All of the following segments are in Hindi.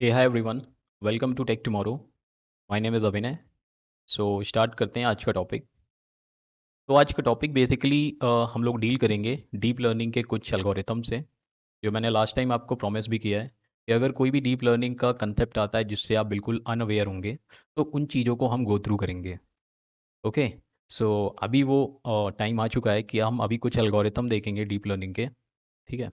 Hey hi everyone, welcome to tech tomorrow. My name is Abhinay. So start करते हैं आज का टॉपिक। तो आज का टॉपिक बेसिकली हम लोग डील करेंगे डीप लर्निंग के कुछ एल्गोरिथम से, जो मैंने लास्ट टाइम आपको प्रॉमिस भी किया है कि अगर कोई भी डीप लर्निंग का कंसेप्ट आता है जिससे आप बिल्कुल अनअवेयर होंगे तो उन चीज़ों को हम गो थ्रू करेंगे। ओके। सो अभी वो टाइम आ चुका है कि हम अभी कुछ एल्गोरिथम देखेंगे डीप लर्निंग के। ठीक है।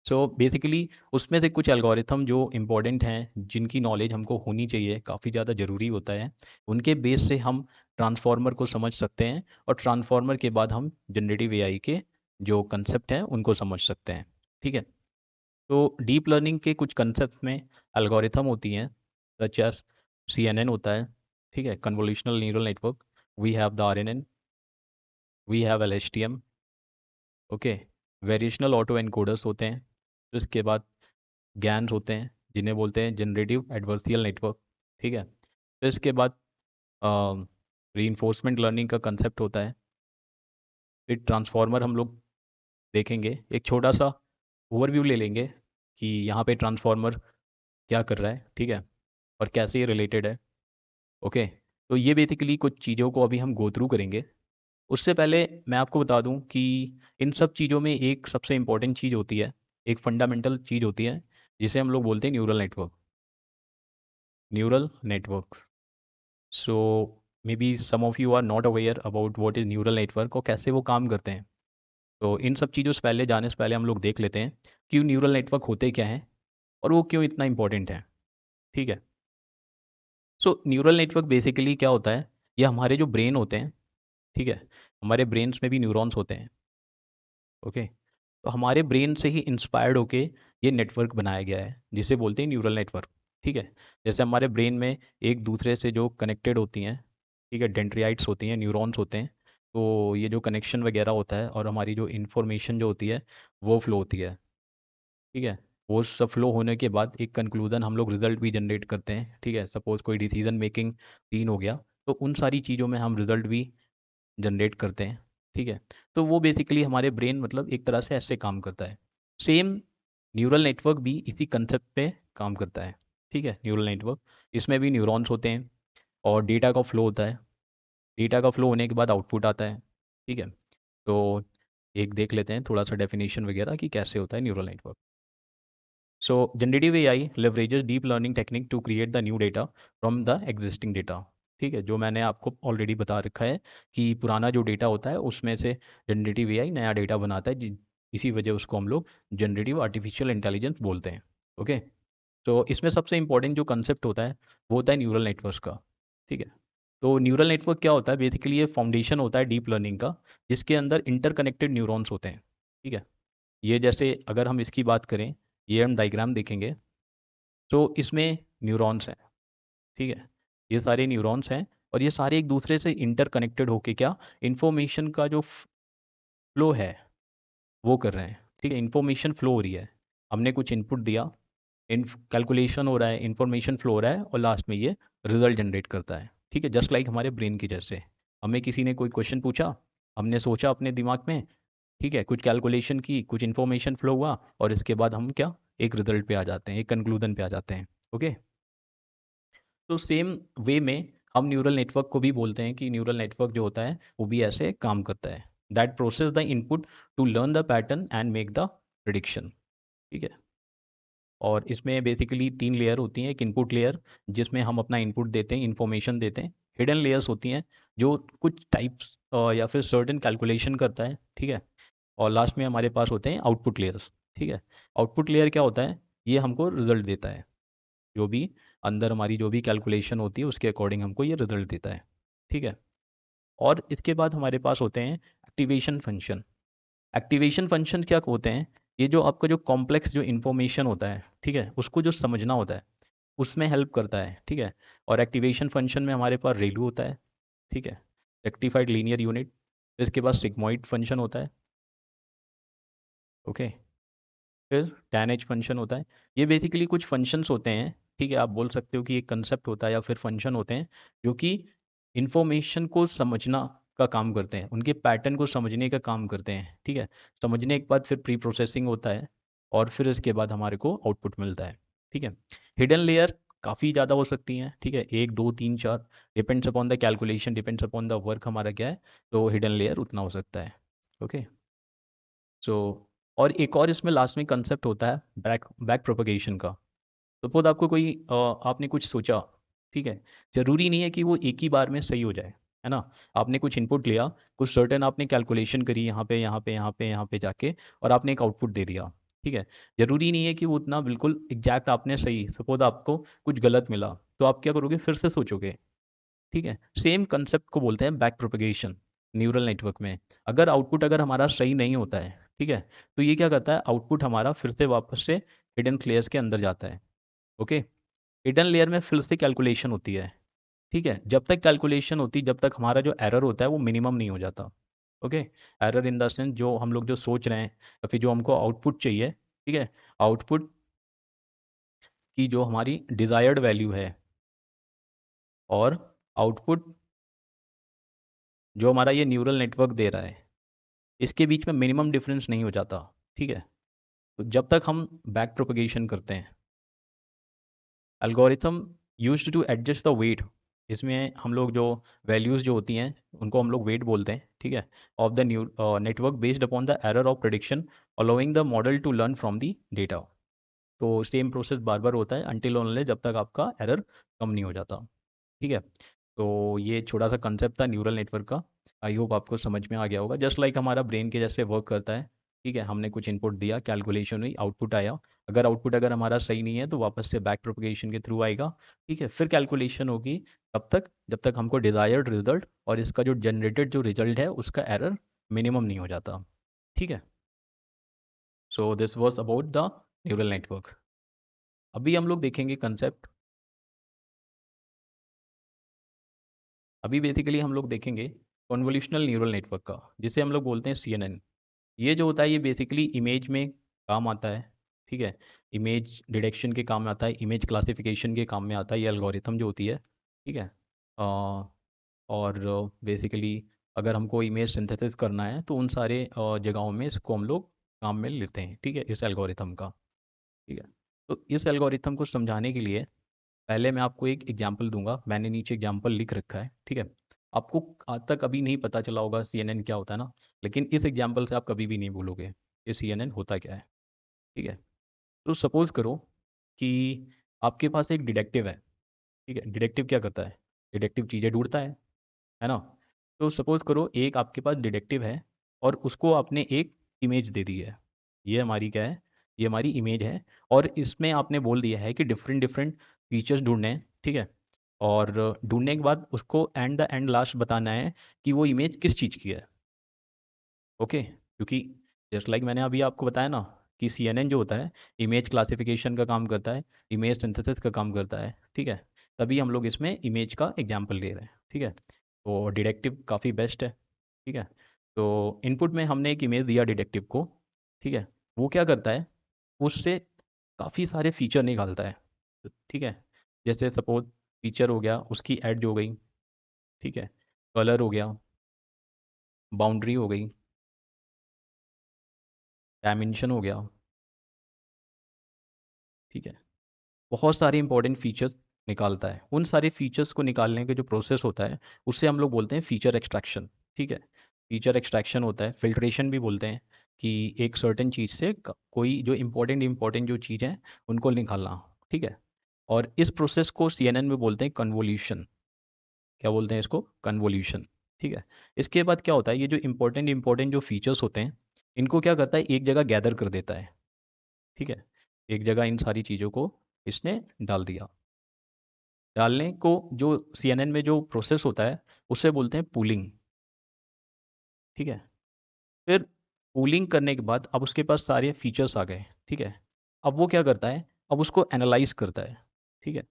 सो बेसिकली उसमें से कुछ एल्गोरिथम जो इम्पोर्टेंट हैं, जिनकी नॉलेज हमको होनी चाहिए, काफ़ी ज़्यादा ज़रूरी होता है। उनके बेस से हम ट्रांसफॉर्मर को समझ सकते हैं और ट्रांसफॉर्मर के बाद हम जनरेटिव एआई के जो कंसेप्ट हैं उनको समझ सकते हैं। ठीक है। तो डीप लर्निंग के कुछ कंसेप्ट में एल्गोरिथम होती हैं, सच एस CNN होता है। ठीक है, convolutional neural network. We have the RNN, we have LSTM। Okay. Variational auto encoders होते हैं। फिर इसके बाद ज्ञान होते हैं जिन्हें बोलते हैं जनरेटिव एडवर्सियल नेटवर्क। ठीक है। फिर इसके बाद रीइंफोर्समेंट लर्निंग का कंसेप्ट होता है। फिर ट्रांसफॉर्मर हम लोग देखेंगे, एक छोटा सा ओवरव्यू ले लेंगे कि यहाँ पे ट्रांसफॉर्मर क्या कर रहा है। ठीक है। और कैसे ये रिलेटेड है। ओके। तो ये बेसिकली कुछ चीज़ों को अभी हम गो थ्रू करेंगे। उससे पहले मैं आपको बता दूं कि इन सब चीज़ों में एक सबसे इम्पोर्टेंट चीज़ होती है, एक फंडामेंटल चीज़ होती है, जिसे हम लोग बोलते हैं neural network. Neural networks. So maybe some of you are not aware about what is neural network और कैसे वो काम करते हैं। तो इन सब चीज़ों से पहले जाने से पहले हम लोग देख लेते हैं कि न्यूरल नेटवर्क होते क्या हैं और वो क्यों इतना इंपॉर्टेंट है। ठीक है। सो न्यूरल नेटवर्क बेसिकली क्या होता है, ये हमारे जो ब्रेन होते हैं। ठीक है। हमारे ब्रेन्स में भी न्यूरॉन्स होते हैं। ओके। तो हमारे ब्रेन से ही इंस्पायर्ड होके ये नेटवर्क बनाया गया है जिसे बोलते हैं न्यूरल नेटवर्क। ठीक है। जैसे हमारे ब्रेन में एक दूसरे से जो कनेक्टेड होती हैं, ठीक है, डेंड्रियाइट्स होती हैं, न्यूरॉन्स होते हैं। तो ये जो कनेक्शन वगैरह होता है और हमारी जो इन्फॉर्मेशन जो होती है वो फ्लो होती है। ठीक है। वो सब फ्लो होने के बाद एक कंक्लूजन हम लोग रिजल्ट भी जनरेट करते हैं। ठीक है, सपोज कोई डिसीजन मेकिंग सीन हो गया तो उन सारी चीज़ों में हम रिजल्ट भी जनरेट करते हैं। ठीक है। तो वो बेसिकली हमारे ब्रेन मतलब एक तरह से ऐसे काम करता है। सेम न्यूरल नेटवर्क भी इसी कंसेप्ट पे काम करता है। ठीक है। न्यूरल नेटवर्क, इसमें भी न्यूरॉन्स होते हैं और डेटा का फ्लो होता है। डेटा का फ्लो होने के बाद आउटपुट आता है। ठीक है। तो एक देख लेते हैं थोड़ा सा डेफिनेशन वगैरह कि कैसे होता है neural network. So generative AI leverages deep learning technique to create the new data from the existing data. ठीक है, जो मैंने आपको ऑलरेडी बता रखा है कि पुराना जो डेटा होता है उसमें से जनरेटिव एआई नया डेटा बनाता है, इसी वजह उसको हम लोग जनरेटिव आर्टिफिशियल इंटेलिजेंस बोलते हैं। ओके। तो इसमें सबसे इंपॉर्टेंट जो कंसेप्ट होता है वो होता है न्यूरल नेटवर्क्स का। ठीक है। तो न्यूरल नेटवर्क क्या होता है, बेसिकली ये फाउंडेशन होता है डीप लर्निंग का, जिसके अंदर इंटरकनेक्टेड न्यूरॉन्स होते हैं। ठीक है। ये जैसे अगर हम इसकी बात करें, ये हम डायग्राम देखेंगे तो इसमें न्यूरॉन्स हैं। ठीक है। ये सारे न्यूरॉन्स हैं और ये सारे एक दूसरे से इंटरकनेक्टेड होके क्या इंफॉर्मेशन का जो फ्लो है वो कर रहे हैं। ठीक है, इंफॉर्मेशन फ्लो हो रही है, हमने कुछ इनपुट दिया, इन कैलकुलेशन हो रहा है, इंफॉर्मेशन फ्लो हो रहा है और लास्ट में ये रिजल्ट जनरेट करता है। ठीक है, जस्ट लाइक हमारे ब्रेन की जैसे हमें किसी ने कोई क्वेश्चन पूछा, हमने सोचा अपने दिमाग में, ठीक है, कुछ कैलकुलेशन की, कुछ इन्फॉर्मेशन फ्लो हुआ और इसके बाद हम क्या एक रिजल्ट पे आ जाते हैं, एक कंक्लूजन पे आ जाते हैं। ओके। तो सेम वे में हम न्यूरल नेटवर्क को भी बोलते हैं कि न्यूरल नेटवर्क जो होता है वो भी ऐसे काम करता है, that process the input to learn the pattern and make the prediction. ठीक है। और इसमें बेसिकली तीन लेयर होती हैं, एक इनपुट लेयर जिसमें हम अपना इनपुट देते हैं, इन्फॉर्मेशन देते हैं। हिडन लेयर्स होती हैं जो कुछ टाइप्स या फिर सर्टेन कैलकुलेशन करता है। ठीक है। और लास्ट में हमारे पास होते हैं आउटपुट लेयर्स। ठीक है। आउटपुट लेयर क्या होता है, ये हमको रिजल्ट देता है, जो भी अंदर हमारी जो भी कैलकुलेशन होती है उसके अकॉर्डिंग हमको ये रिजल्ट देता है। ठीक है। और इसके बाद हमारे पास होते हैं एक्टिवेशन फंक्शन। एक्टिवेशन फंक्शन क्या होते हैं, ये जो आपका जो कॉम्प्लेक्स जो इन्फॉर्मेशन होता है, ठीक है, उसको जो समझना होता है उसमें हेल्प करता है। ठीक है। और एक्टिवेशन फंक्शन में हमारे पास रेलू होता है। ठीक है, रेक्टिफाइड लीनियर यूनिट। इसके बाद सिग्मॉइड फंक्शन होता है। ओके। फिर tan h फंक्शन होता है। ये बेसिकली कुछ फंक्शंस होते हैं। ठीक है, आप बोल सकते हो कि एक कंसेप्ट होता है या फिर फंक्शन होते हैं जो कि इंफॉर्मेशन को समझना का काम करते हैं, उनके पैटर्न को समझने का काम करते हैं। ठीक है। समझने के बाद फिर प्री प्रोसेसिंग होता है और फिर इसके बाद हमारे को आउटपुट मिलता है। ठीक है। हिडन लेयर काफ़ी ज़्यादा हो सकती हैं, ठीक है, 1 2 3 4, depends upon the calculation, depends upon the work हमारा क्या है, तो हिडन लेयर उतना हो सकता है। ओके। सो और एक और इसमें लास्ट में कंसेप्ट होता है बैक बैक प्रोपगेशन का। सपोज आपको कोई आपने कुछ सोचा, ठीक है, जरूरी नहीं है कि वो एक ही बार में सही हो जाए, है ना। आपने कुछ इनपुट लिया, कुछ सर्टेन आपने कैलकुलेशन करी यहाँ पे यहाँ पे यहाँ पे यहाँ पे जाके, और आपने एक आउटपुट दे दिया, ठीक है। जरूरी नहीं है कि वो उतना बिल्कुल एग्जैक्ट आपने सही, सपोज आपको कुछ गलत मिला, तो आप क्या करोगे, फिर से सोचोगे, ठीक है। सेम कंसेप्ट को बोलते हैं बैक प्रोपगेशन न्यूरल नेटवर्क में। अगर आउटपुट अगर हमारा सही नहीं होता है, ठीक है, तो ये क्या करता है, आउटपुट हमारा फिर से वापस से हिडन लेयर्स के अंदर जाता है। ओके। हिडन लेयर में फिर से कैलकुलेशन होती है, ठीक है। जब तक कैलकुलेशन होती, जब तक हमारा जो एरर होता है वो मिनिमम नहीं हो जाता। Okay. Error in the sense जो हम लोग जो सोच रहे हैं, या फिर जो हमको आउटपुट चाहिए, ठीक है, आउटपुट की जो हमारी डिजायर्ड वैल्यू है, और आउटपुट जो हमारा ये न्यूरल नेटवर्क दे रहा है, इसके बीच में मिनिमम डिफरेंस नहीं हो जाता, ठीक है। तो जब तक हम बैक प्रोपगेशन करते हैं, algorithm used to adjust the weight, इसमें हम लोग जो वैल्यूज जो होती हैं उनको हम लोग वेट बोलते हैं, ठीक है, of the new network based upon the error of prediction, allowing the model to learn from the data. तो सेम प्रोसेस बार बार होता है अनटिल ओनली जब तक आपका एरर कम नहीं हो जाता, ठीक है। तो ये छोटा सा कंसेप्ट था न्यूरल नेटवर्क का। आई होप आपको समझ में आ गया होगा, जस्ट लाइक हमारा ब्रेन के जैसे वर्क करता है, ठीक है। हमने कुछ इनपुट दिया, कैलकुलेशन हुई, आउटपुट आया। अगर आउटपुट अगर हमारा सही नहीं है तो वापस से बैक प्रोपगेशन के थ्रू आएगा, ठीक है, फिर कैलकुलेशन होगी, तब तक जब तक हमको डिजायर्ड रिजल्ट और इसका जो जनरेटेड जो रिजल्ट है उसका एरर मिनिमम नहीं हो जाता, ठीक है। So this was about the neural network. अभी हम लोग देखेंगे कंसेप्ट, अभी बेसिकली हम लोग देखेंगे कॉन्वोल्यूशनल न्यूरल नेटवर्क का, जिसे हम लोग बोलते हैं CNN। ये जो होता है ये बेसिकली इमेज में काम आता है, ठीक है, इमेज डिटेक्शन के काम में आता है, इमेज क्लासिफिकेशन के काम में आता है, ये एल्गोरिथम जो होती है, ठीक है। और बेसिकली अगर हमको इमेज सिंथेसिस करना है तो उन सारे जगहों में इसको हम लोग काम में लेते हैं, ठीक है, इस एल्गोरिथम का, ठीक है। तो इस एल्गोरिथम को समझाने के लिए पहले मैं आपको एक एग्जांपल दूंगा, मैंने नीचे एग्जांपल लिख रखा है, ठीक है। आपको आज तक अभी नहीं पता चला होगा CNN क्या होता है ना, लेकिन इस एग्जांपल से आप कभी भी नहीं भूलोगे कि CNN होता क्या है, ठीक है। तो सपोज करो कि आपके पास एक डिटेक्टिव है, ठीक है। डिटेक्टिव क्या करता है, डिटेक्टिव चीज़ें ढूंढता है ना। तो सपोज करो एक आपके पास डिटेक्टिव है, और उसको आपने एक इमेज दे दी है, ये हमारी क्या है, ये हमारी इमेज है, और इसमें आपने बोल दिया है कि डिफरेंट डिफरेंट फीचर्स ढूंढने हैं, ठीक है। और ढूंढने के बाद उसको एंड द एंड लास्ट बताना है कि वो इमेज किस चीज़ की है। ओके, क्योंकि जस्ट लाइक मैंने अभी आपको बताया ना कि CNN जो होता है इमेज क्लासिफिकेशन का काम करता है, इमेज सिंथेसिस का काम करता है, ठीक है। तभी हम लोग इसमें इमेज का एग्जाम्पल ले रहे हैं, ठीक है। तो डिटेक्टिव काफ़ी बेस्ट है, ठीक है। तो इनपुट में हमने एक इमेज दिया डिटेक्टिव को, ठीक है। वो क्या करता है, उससे काफ़ी सारे फीचर निकालता है, ठीक है। जैसे सपोज फीचर हो गया, उसकी एड्ज हो गई, ठीक है, कलर हो गया, बाउंड्री हो गई, डायमेंशन हो गया, ठीक है। बहुत सारे इंपॉर्टेंट फीचर्स निकालता है। उन सारे फीचर्स को निकालने का जो प्रोसेस होता है उससे हम लोग बोलते हैं फीचर एक्सट्रैक्शन, ठीक है। फीचर एक्सट्रैक्शन होता है, फिल्ट्रेशन भी बोलते हैं, कि एक सर्टेन चीज़ से कोई जो इंपॉर्टेंट इंपॉर्टेंट जो चीज़ है उनको निकालना, ठीक है। और इस प्रोसेस को CNN में बोलते हैं कन्वोल्यूशन। क्या बोलते हैं इसको, कन्वोल्यूशन, ठीक है। इसके बाद क्या होता है, ये जो इंपॉर्टेंट इंपॉर्टेंट जो फीचर्स होते हैं इनको क्या करता है, एक जगह गैदर कर देता है, ठीक है। एक जगह इन सारी चीज़ों को इसने डाल दिया। डालने को जो CNN में जो प्रोसेस होता है उसे बोलते हैं पूलिंग, ठीक है। फिर पूलिंग करने के बाद अब उसके पास सारे फीचर्स आ गए, ठीक है। अब वो क्या करता है, अब उसको एनालाइज करता है, ठीक है।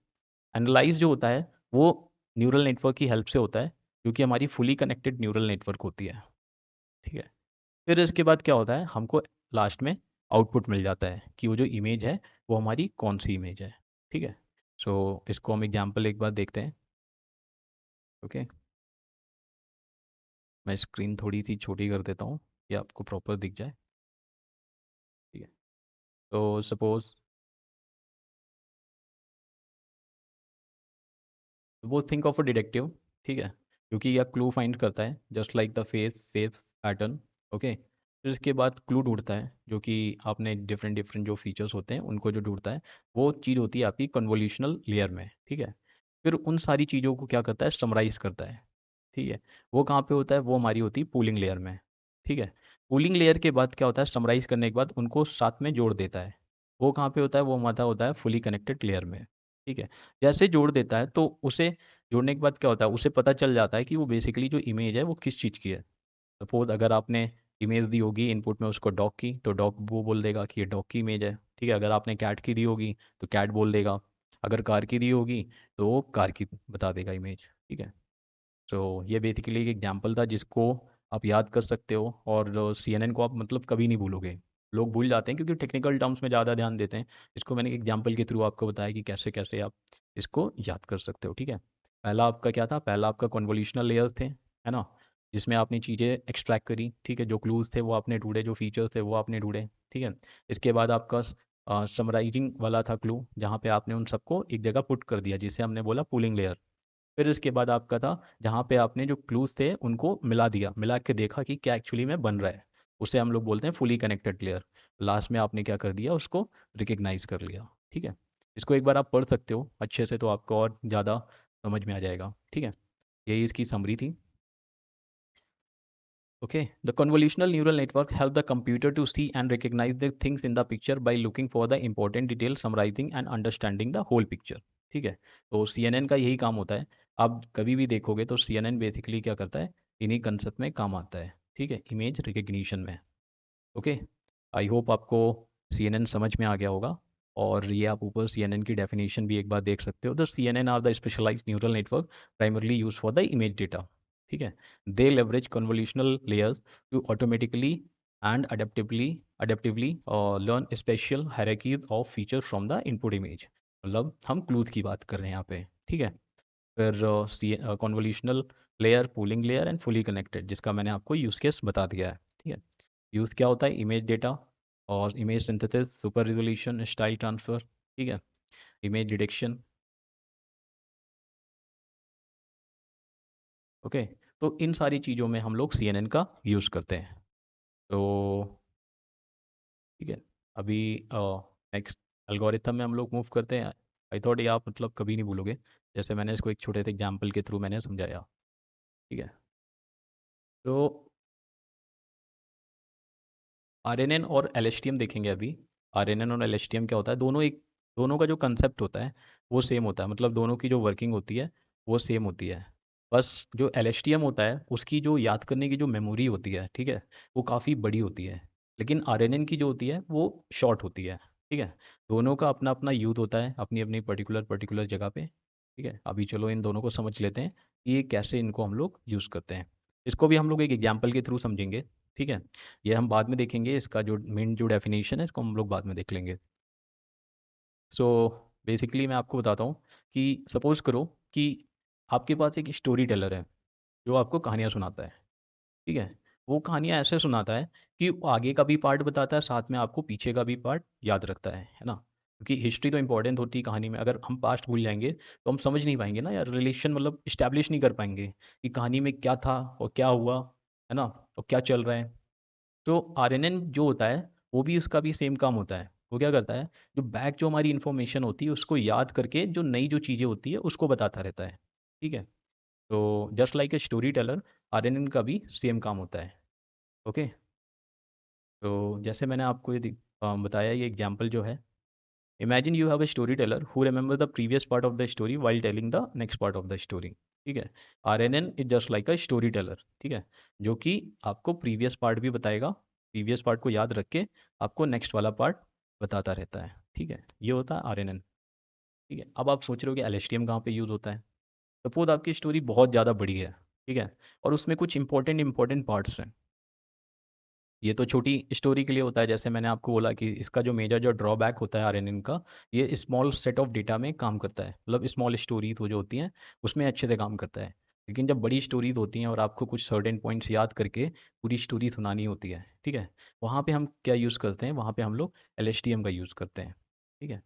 एनालाइज जो होता है वो न्यूरल नेटवर्क की हेल्प से होता है, क्योंकि हमारी फुली कनेक्टेड न्यूरल नेटवर्क होती है, ठीक है। फिर इसके बाद क्या होता है, हमको लास्ट में आउटपुट मिल जाता है कि वो जो इमेज है वो हमारी कौन सी इमेज है, ठीक है। सो इसको हम एग्जाम्पल एक बार देखते हैं। ओके, मैं स्क्रीन थोड़ी सी छोटी कर देता हूँ कि आपको प्रॉपर दिख जाए, ठीक है। तो सपोज वो थिंक ऑफ अ डिटेक्टिव, ठीक है, क्योंकि यह क्लू फाइंड करता है just like the face saves pattern. Okay, फिर इसके बाद क्लू ढूंढता है, जो कि आपने डिफरेंट डिफरेंट जो फीचर्स होते हैं उनको जो ढूंढता है, वो चीज़ होती है आपकी कन्वोल्यूशनल लेयर में, ठीक है। फिर उन सारी चीज़ों को क्या करता है, समराइज करता है, ठीक है। वो कहाँ पे होता है, वो हमारी होती है पूलिंग लेयर में, ठीक है। पूलिंग लेयर के बाद क्या होता है, समराइज करने के बाद उनको साथ में जोड़ देता है। वो कहाँ पे होता है, वो हमारा होता है फुली कनेक्टेड लेयर में, ठीक है। जैसे जोड़ देता है तो उसे जोड़ने के बाद क्या होता है, उसे पता चल जाता है कि वो बेसिकली जो इमेज है वो किस चीज़ की है। सपोज अगर आपने इमेज दी होगी इनपुट में उसको डॉग की, तो डॉग वो बोल देगा कि ये डॉग की इमेज है, ठीक है। अगर आपने कैट की दी होगी तो कैट बोल देगा। अगर कार की दी होगी तो वो कार की बता देगा इमेज, ठीक है। तो ये बेसिकली एक एग्जांपल था जिसको आप याद कर सकते हो, और CNN को आप मतलब कभी नहीं भूलोगे। लोग भूल जाते हैं क्योंकि टेक्निकल टर्म्स में ज़्यादा ध्यान देते हैं। इसको मैंने एग्जांपल के थ्रू आपको बताया कि कैसे कैसे आप इसको याद कर सकते हो, ठीक है। पहला आपका क्या था, पहला आपका कन्वोल्यूशनल लेयर्स थे, है ना, जिसमें आपने चीज़ें एक्सट्रैक्ट करी, ठीक है। जो क्लूज थे वो आपने ढूंढे, जो फीचर्स थे वो आपने ढूंढे, ठीक है। इसके बाद आपका समराइजिंग वाला था क्लू, जहाँ पे आपने उन सबको एक जगह पुट कर दिया, जिसे हमने बोला पूलिंग लेयर। फिर इसके बाद आपका था जहाँ पे आपने जो क्लूज थे उनको मिला दिया, मिला के देखा कि क्या एक्चुअली में बन रहा है, उसे हम लोग बोलते हैं फुली कनेक्टेड लेयर। लास्ट में आपने क्या कर दिया, उसको रिकग्नाइज कर लिया, ठीक है। इसको एक बार आप पढ़ सकते हो अच्छे से, तो आपको और ज़्यादा समझ में आ जाएगा, ठीक है। यही इसकी समरी थी। Okay, the convolutional neural network help the computer to see and recognize the things in the picture by looking for the important details, summarizing and understanding the whole picture. ठीक है, तो CNN का यही काम होता है। आप कभी भी देखोगे तो CNN बेसिकली क्या करता है, इन्हीं कंसेप्ट में काम आता है, ठीक है, इमेज रिकग्निशन में। ओके, आई होप आपको CNN समझ में आ गया होगा। और ये आप ऊपर CNN की डेफिनेशन भी एक बार देख सकते हो। The CNN are the specialised neural network primarily use for the image data, ठीक है। They leverage convolutional layers to automatically and adaptively learn spatial hierarchies of feature from the input image. मतलब हम क्लूज की बात कर रहे हैं यहाँ पे, ठीक है। फिर convolutional layer, pooling layer and fully connected, जिसका मैंने आपको यूज केस बता दिया है, ठीक है। यूज़ क्या होता है, इमेज डेटा और image synthesis, super resolution, style transfer, ठीक है, इमेज डिटेक्शन। ओके, तो इन सारी चीज़ों में हम लोग CNN का यूज़ करते हैं। तो ठीक है, अभी नेक्स्ट एल्गोरिथम में हम लोग मूव करते हैं। आई थॉट ये आप मतलब कभी नहीं भूलोगे, जैसे मैंने इसको एक छोटे से एग्जाम्पल के थ्रू मैंने समझाया, ठीक है। तो RNN और LSTM देखेंगे अभी। RNN और LSTM क्या होता है, दोनों का जो कंसेप्ट होता है वो सेम होता है, मतलब दोनों की जो वर्किंग होती है वो सेम होती है। बस जो LSTM होता है उसकी जो याद करने की जो मेमोरी होती है, ठीक है, वो काफ़ी बड़ी होती है। लेकिन RNN की जो होती है वो शॉर्ट होती है, ठीक है। दोनों का अपना अपना यूज होता है, अपनी अपनी पर्टिकुलर पर्टिकुलर जगह पे, ठीक है। अभी चलो इन दोनों को समझ लेते हैं कि ये कैसे इनको हम लोग यूज़ करते हैं। इसको भी हम लोग एक एग्जाम्पल के थ्रू समझेंगे, ठीक है। ये हम बाद में देखेंगे, इसका जो मेन जो डेफिनेशन है इसको हम लोग बाद में देख लेंगे। सो बेसिकली मैं आपको बताता हूँ कि सपोज करो कि आपके पास एक स्टोरी टेलर है जो आपको कहानियाँ सुनाता है, ठीक है। वो कहानियाँ ऐसे सुनाता है कि वो आगे का भी पार्ट बताता है, साथ में आपको पीछे का भी पार्ट याद रखता है ना। क्योंकि हिस्ट्री तो इंपॉर्टेंट होती है कहानी में। अगर हम पास्ट भूल जाएंगे तो हम समझ नहीं पाएंगे ना यार, रिलेशन मतलब इस्टेब्लिश नहीं कर पाएंगे कि कहानी में क्या था और क्या हुआ, है ना, और क्या चल रहा है। तो RNN जो होता है वो भी, उसका भी सेम काम होता है। वो क्या करता है, जो बैक जो हमारी इन्फॉर्मेशन होती है उसको याद करके जो नई जो चीज़ें होती है उसको बताता रहता है, ठीक है। तो just like a story teller, RNN का भी सेम काम होता है। ओके, तो जैसे मैंने आपको बताया, ये एग्जाम्पल जो है, imagine you have a story teller who remember the previous part of the story while telling the next part of the story, ठीक है। RNN is just like a story teller, ठीक है, जो कि आपको प्रीवियस पार्ट भी बताएगा, प्रीवियस पार्ट को याद रख के आपको नेक्स्ट वाला पार्ट बताता रहता है, ठीक है। ये होता है RNN, ठीक है। अब आप सोच रहे हो कि LSTM कहाँ पे यूज़ होता है। सपोज आपकी स्टोरी बहुत ज़्यादा बड़ी है, ठीक है, और उसमें कुछ इंपॉर्टेंट पार्ट्स हैं। ये तो छोटी स्टोरी के लिए होता है, जैसे मैंने आपको बोला कि इसका जो मेजर जो ड्रॉबैक होता है RNN का, ये स्मॉल सेट ऑफ डेटा में काम करता है, मतलब स्मॉल स्टोरीज वो जो होती हैं उसमें अच्छे से काम करता है। लेकिन जब बड़ी स्टोरीज होती हैं और आपको कुछ सर्टेन पॉइंट्स याद करके पूरी स्टोरी सुनानी होती है, ठीक है, वहाँ पे हम क्या यूज़ करते हैं, वहाँ पे हम लोग LSTM का यूज़ करते हैं, ठीक है।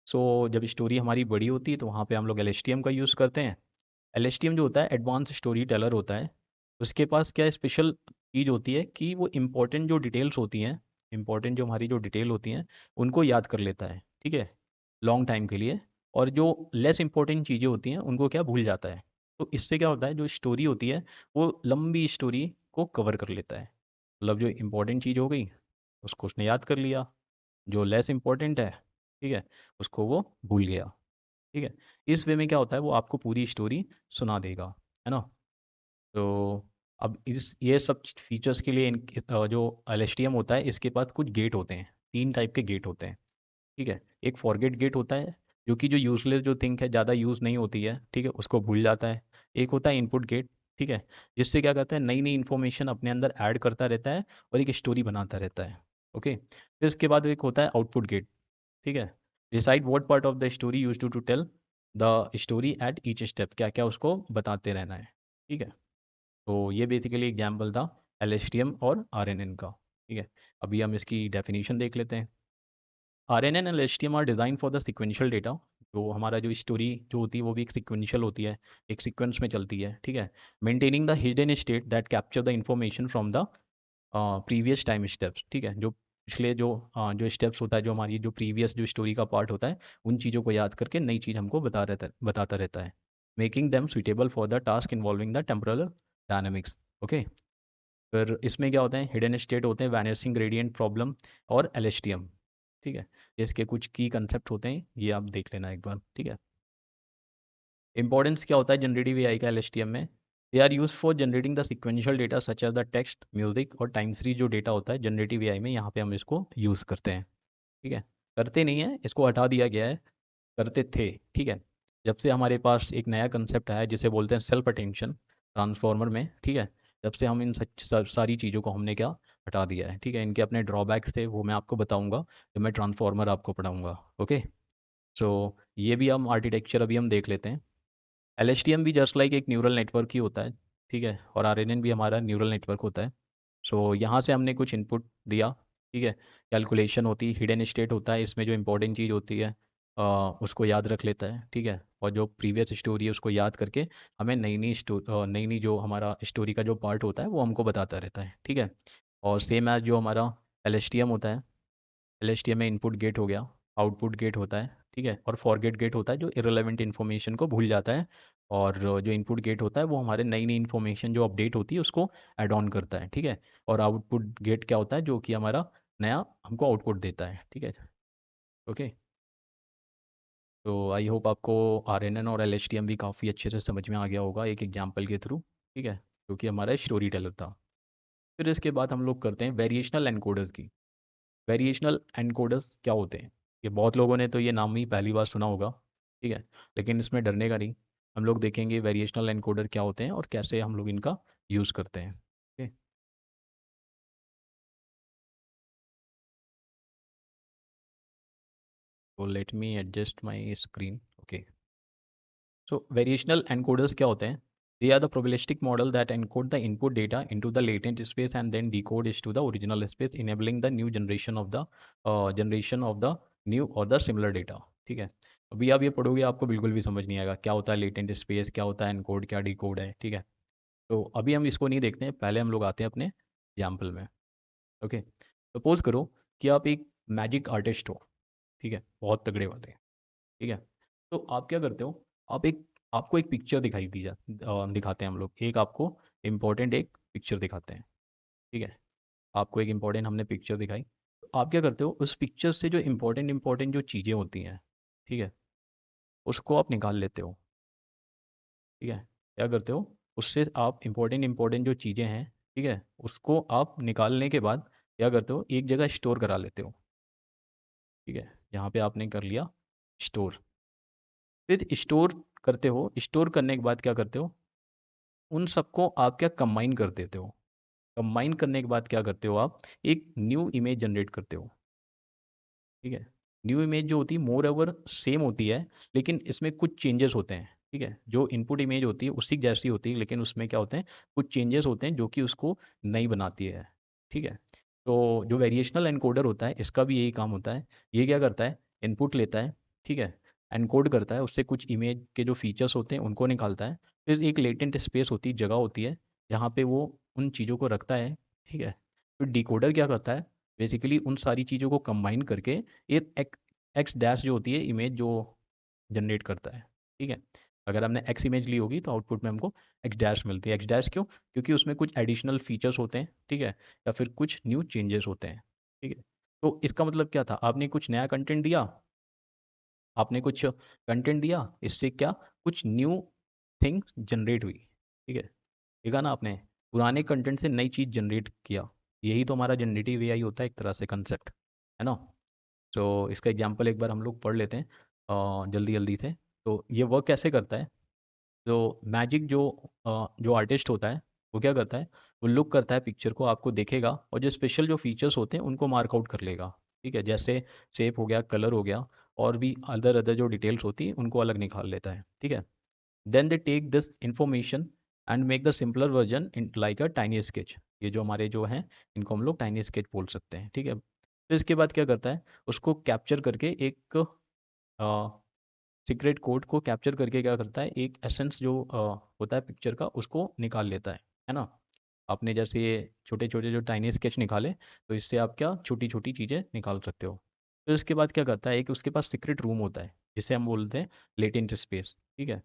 सो जब स्टोरी हमारी बड़ी होती है तो वहाँ पे हम लोग LSTM का यूज़ करते हैं। LSTM जो होता है एडवांस स्टोरी टेलर होता है। उसके पास क्या स्पेशल चीज़ होती है कि वो इम्पोर्टेंट जो डिटेल्स होती हैं, इम्पोर्टेंट जो हमारी जो डिटेल होती हैं उनको याद कर लेता है, ठीक है, लॉन्ग टाइम के लिए। और जो लेस इम्पोर्टेंट चीज़ें होती हैं उनको क्या भूल जाता है। तो इससे क्या होता है, जो स्टोरी होती है वो लंबी स्टोरी को कवर कर लेता है। मतलब जो इम्पोर्टेंट चीज़ हो गई उसको उसने याद कर लिया, जो लेस इम्पोर्टेंट है, ठीक है, उसको वो भूल गया। ठीक है, इस वे में क्या होता है, वो आपको पूरी स्टोरी सुना देगा, है ना। तो अब इस ये सब फीचर्स के लिए जो LSTM होता है इसके पास कुछ गेट होते हैं, 3 टाइप के गेट होते हैं। ठीक है, एक फॉरगेट गेट होता है जो कि जो यूजलेस जो थिंग है, ज़्यादा यूज़ नहीं होती है, ठीक है, उसको भूल जाता है। एक होता है इनपुट गेट, ठीक है, जिससे क्या करता है, नई नई इन्फॉर्मेशन अपने अंदर ऐड करता रहता है और एक स्टोरी बनाता रहता है। ओके, फिर उसके बाद एक होता है आउटपुट गेट, ठीक है, decide what part of the story use to tell the story at each step, क्या क्या उसको बताते रहना है। ठीक है, तो ये बेसिकली एग्जाम्पल था LSTM और RNN का। ठीक है, अभी हम इसकी डेफिनेशन देख लेते हैं। RNN and LSTM are design for the sequential data. जो हमारा जो स्टोरी जो होती है वो भी एक सिक्वेंशियल होती है, एक सीक्वेंस में चलती है। ठीक है, maintaining the hidden state that capture the information from the previous time steps. ठीक है, जो पिछले जो स्टेप्स होता है, जो हमारी जो प्रीवियस जो स्टोरी का पार्ट होता है, उन चीज़ों को याद करके नई चीज़ हमको बताता रहता है। Making them suitable for the task involving the temporal dynamics. Okay, फिर इसमें क्या होते हैं, हिडन स्टेट होते हैं, वैनिशिंग ग्रेडियंट प्रॉब्लम और LSTM। ठीक है, ये इसके कुछ की कंसेप्ट होते हैं, ये आप देख लेना एक बार। ठीक है, इंपॉर्टेंस क्या होता है जनरेटिव AI का LSTM में, they are use for generating the sequential data such as the text, music और टाइम सीरीज। जो डेटा होता है जनरेटिव AI में, यहाँ पे हम इसको यूज़ करते हैं। ठीक है, करते नहीं है, इसको हटा दिया गया है, करते थे। ठीक है, जब से हमारे पास एक नया कंसेप्ट आया जिसे बोलते हैं सेल्फ अटेंशन ट्रांसफॉर्मर में। ठीक है, जब से हम इन सारी चीज़ों को हमने क्या हटा दिया है। ठीक है, इनके अपने ड्रॉबैक्स थे, वो मैं आपको बताऊंगा जब मैं ट्रांसफॉर्मर आपको पढ़ाऊंगा। ओके, सो ये भी हम आर्किटेक्चर अभी हम देख लेते हैं। LSTM भी जस्ट लाइक एक न्यूरल नेटवर्क ही होता है। ठीक है, और RNN भी हमारा न्यूरल नेटवर्क होता है। सो यहाँ से हमने कुछ इनपुट दिया, ठीक है, कैलकुलेशन होती है, हिडन स्टेट होता है, इसमें जो इंपॉर्टेंट चीज़ होती है उसको याद रख लेता है। ठीक है, और जो प्रीवियस स्टोरी है उसको याद करके हमें नई नई जो हमारा स्टोरी का जो पार्ट होता है वो हमको बताता रहता है। ठीक है, और सेम एज जो हमारा LSTM होता है, LSTM में इनपुट गेट हो गया, आउटपुट गेट होता है, ठीक है, और फॉरगेट गेट होता है जो इरेलेवेंट इन्फॉर्मेशन को भूल जाता है। और जो इनपुट गेट होता है वो हमारे नई नई इन्फॉर्मेशन जो अपडेट होती है उसको ऐड ऑन करता है। ठीक है, और आउटपुट गेट क्या होता है, जो कि हमारा नया हमको आउटपुट देता है। ठीक है, ओके, तो आई होप आपको RNN और LSTM भी काफ़ी अच्छे से समझ में आ गया होगा एक एग्जाम्पल के थ्रू। ठीक है, जो कि हमारा स्टोरी टेलर था। फिर इसके बाद हम लोग करते हैं वेरिएशनल एनकोडर्स की। वेरिएशनल एनकोडर्स क्या होते हैं, ये बहुत लोगों ने तो ये नाम ही पहली बार सुना होगा। ठीक है, लेकिन इसमें डरने का नहीं, हम लोग देखेंगे वेरिएशनल एनकोडर क्या होते हैं और कैसे हम लोग इनका यूज़ करते हैं। ओके, तो let me adjust my screen. Okay, so variational encoders क्या होते हैं, they are the probabilistic model that encode the input data into the latent space and then decode it to the original space, enabling the new generation of the new और द सिमिलर डेटा। ठीक है, अभी आप ये पढ़ोगे आपको बिल्कुल भी समझ नहीं आएगा क्या होता है लेटेंट स्पेस, क्या होता है एनकोड, क्या डिकोड है। ठीक है, तो अभी हम इसको नहीं देखते हैं, पहले हम लोग आते हैं अपने एग्जाम्पल में। ओके, सपोज करो कि आप एक मैजिक आर्टिस्ट हो, ठीक है, बहुत तगड़े वाले। ठीक है, तो आप क्या करते हो, आप एक आपको एक पिक्चर दिखाते हैं हम लोग, एक आपको इम्पोर्टेंट एक पिक्चर दिखाते हैं। ठीक है, आपको एक इम्पोर्टेंट हमने पिक्चर दिखाई, तो आप क्या करते हो, उस पिक्चर से जो इम्पोर्टेंट जो चीज़ें होती हैं, ठीक है, उसको आप निकाल लेते हो। ठीक है, क्या करते हो, उससे आप इम्पोर्टेंट जो चीज़ें हैं, ठीक है, उसको आप निकालने के बाद क्या करते हो, एक जगह स्टोर करा लेते हो। ठीक है, यहाँ पे आपने कर लिया स्टोर। फिर स्टोर करते हो, स्टोर करने के बाद क्या करते हो, उन सबको आप क्या कंबाइन कर देते हो। कंबाइन करने के बाद क्या करते हो, आप एक न्यू इमेज जनरेट करते हो। ठीक है, न्यू इमेज जो होती है मोर ओवर सेम होती है, लेकिन इसमें कुछ चेंजेस होते हैं। ठीक है, जो इनपुट इमेज होती है उसी जैसी होती है, लेकिन उसमें क्या होते हैं, कुछ चेंजेस होते हैं जो कि उसको नई बनाती है। ठीक है, तो जो वेरिएशनल एनकोडर होता है इसका भी यही काम होता है। ये क्या करता है, इनपुट लेता है, ठीक है, एनकोड करता है, उससे कुछ इमेज के जो फीचर्स होते हैं उनको निकालता है। फिर एक लेटेंट स्पेस होती है, जगह होती है जहाँ पे वो उन चीज़ों को रखता है। ठीक है, फिर डिकोडर क्या करता है, बेसिकली उन सारी चीज़ों को कंबाइन करके एक एक्स डैश जो होती है इमेज जो जनरेट करता है। ठीक है, अगर हमने एक्स इमेज ली होगी तो आउटपुट में हमको एक्स डैश मिलती है। एक्स डैश क्यों? क्योंकि उसमें कुछ एडिशनल फीचर्स होते हैं, ठीक है, या फिर कुछ न्यू चेंजेस होते हैं। ठीक है, तो इसका मतलब क्या था, आपने कुछ नया कंटेंट दिया, आपने कुछ कंटेंट दिया, इससे क्या कुछ न्यू थिंग जनरेट हुई। ठीक है, देखा ना आपने, पुराने कंटेंट से नई चीज़ जनरेट किया। यही तो हमारा जनरेटिव एआई होता है एक तरह से कंसेप्ट, है ना। तो इसका एग्जांपल एक बार हम लोग पढ़ लेते हैं जल्दी जल्दी से। तो ये वर्क कैसे करता है, तो मैजिक जो आर्टिस्ट होता है वो क्या करता है, वो लुक करता है पिक्चर को, आपको देखेगा और जो स्पेशल जो फीचर्स होते हैं उनको मार्क आउट कर लेगा। ठीक है, जैसे शेप हो गया, कलर हो गया, और भी अदर अदर जो डिटेल्स होती है उनको अलग निकाल लेता है। ठीक है, then they take this information and make the simpler version in like a tiny sketch. ये जो हमारे जो हैं इनको हम लोग टाइनी स्केच बोल सकते हैं। ठीक है, फिर इसके बाद क्या करता है, उसको कैप्चर करके एक सीक्रेट कोड को कैप्चर करके क्या करता है, एक एसेंस जो होता है पिक्चर का उसको निकाल लेता है ना। आपने जैसे ये छोटे छोटे जो टाइनी स्केच निकाले, तो इससे आप क्या छोटी छोटी चीज़ें निकाल सकते हो। फिर उसके बाद क्या करता है, एक उसके पास सीक्रेट रूम होता है जिसे हम बोलते हैं लेटेंट स्पेस। ठीक है,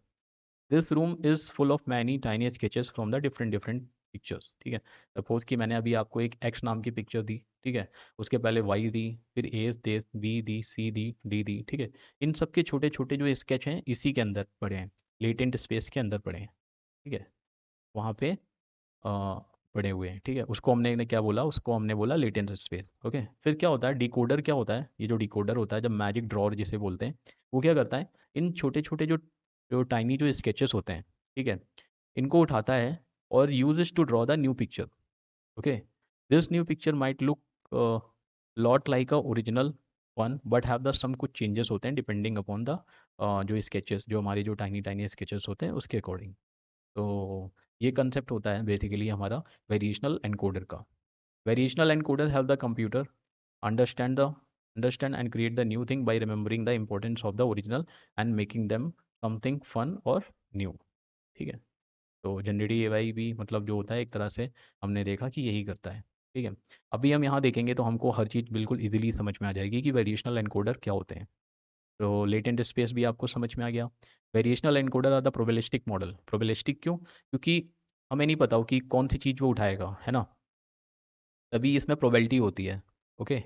this room is full of many tiny sketches from the different different pictures. ठीक है, सपोज कि मैंने अभी आपको एक एक्स नाम की पिक्चर दी, ठीक है, उसके पहले वाई दी, फिर ए दे, be the, C the, D दी। ठीक है, इन सब के छोटे छोटे जो स्केच हैं इसी के अंदर पड़े हैं, लेटेंट स्पेस के अंदर पड़े हैं। ठीक है, वहाँ पे पड़े हुए हैं। ठीक है, उसको हमने ने क्या बोला, उसको हमने बोला लेटेंट स्पेस। ओके, फिर क्या होता है, डिकोडर क्या होता है, ये जो डिकोडर होता है, जब मैजिक ड्रॉर जिसे बोलते हैं, वो क्या करता है, इन छोटे छोटे जो जो टाइनी जो स्केचेस होते हैं, ठीक है, इनको उठाता है और uses to draw the new picture. Okay, this new picture might look lot like a original one but have the some कुछ चेंजेस होते हैं डिपेंडिंग अपॉन द जो स्केचेस, जो हमारी जो टाइनी टाइनी स्केचेस होते हैं उसके अकॉर्डिंग। तो ये कंसेप्ट होता है बेसिकली हमारा वेरिएशनल एनकोडर का। Variational encoder help the computer understand and create the new thing by remembering the importance of the original and making them something fun और new। ठीक है, तो जनरेटिव एआई भी मतलब जो होता है एक तरह से हमने देखा कि यही करता है। ठीक है, अभी हम यहाँ देखेंगे तो हमको हर चीज़ बिल्कुल इजीली समझ में आ जाएगी कि वेरिएशनल एनकोडर क्या होते हैं। तो लेटेंट स्पेस भी आपको समझ में आ गया। Variational encoder are the probabilistic model. Probabilistic क्यों? क्योंकि हमें नहीं पता हो कि कौन सी चीज़ वो उठाएगा, है ना, तभी इसमें प्रोबेबिलिटी होती है। ओके,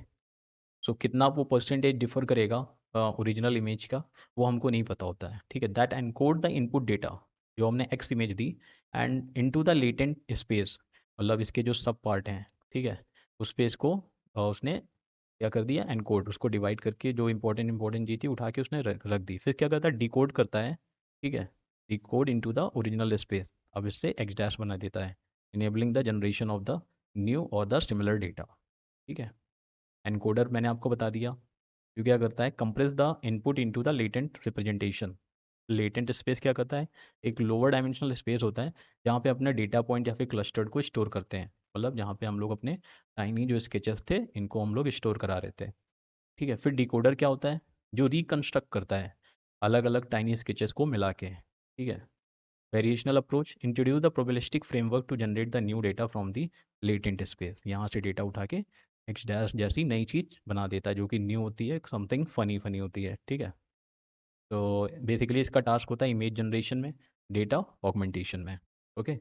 सो कितना वो परसेंटेज डिफर करेगा ओरिजिनल इमेज का, वो हमको नहीं पता होता है। ठीक है, that encode the input data, जो हमने x image the, and into the latent space, मतलब इसके जो सब पार्ट हैं, ठीक है, उस स्पेस को उसने क्या कर दिया, एनकोड, उसको डिवाइड करके जो इंपॉर्टेंट इंपॉर्टेंट चीज़ थी उठा के उसने रख दी। फिर क्या करता है, डिकोड करता है। ठीक है, decode into the original space, अब इससे एक्स डैश बना देता है, enabling the generation of the new और द सिमिलर डेटा। ठीक है, एनकोडर मैंने आपको बता दिया, जो क्या करता है, compress the input into the latent representation. Latent space क्या करता है, एक लोअर डायमेंशनल स्पेस होता है जहाँ पे अपने डेटा पॉइंट या फिर क्लस्टर्ड को स्टोर करते हैं, मतलब जहाँ पे हम लोग अपने टाइनी जो स्केचेस थे इनको हम लोग स्टोर करा रहे थे। ठीक है, फिर डिकोडर क्या होता है, जो रिकंस्ट्रक्ट करता है अलग अलग टाइनी स्केचेस को मिला के। ठीक है, variational approach introduce the probabilistic framework to generate the new data from the latent space. यहाँ से डेटा उठा के एक्स डैश जैसी नई चीज़ बना देता है जो कि न्यू होती है, समथिंग फनी फनी होती है। ठीक है, तो बेसिकली इसका टास्क होता है इमेज जनरेशन में, डेटा ऑगमेंटेशन में। ओके,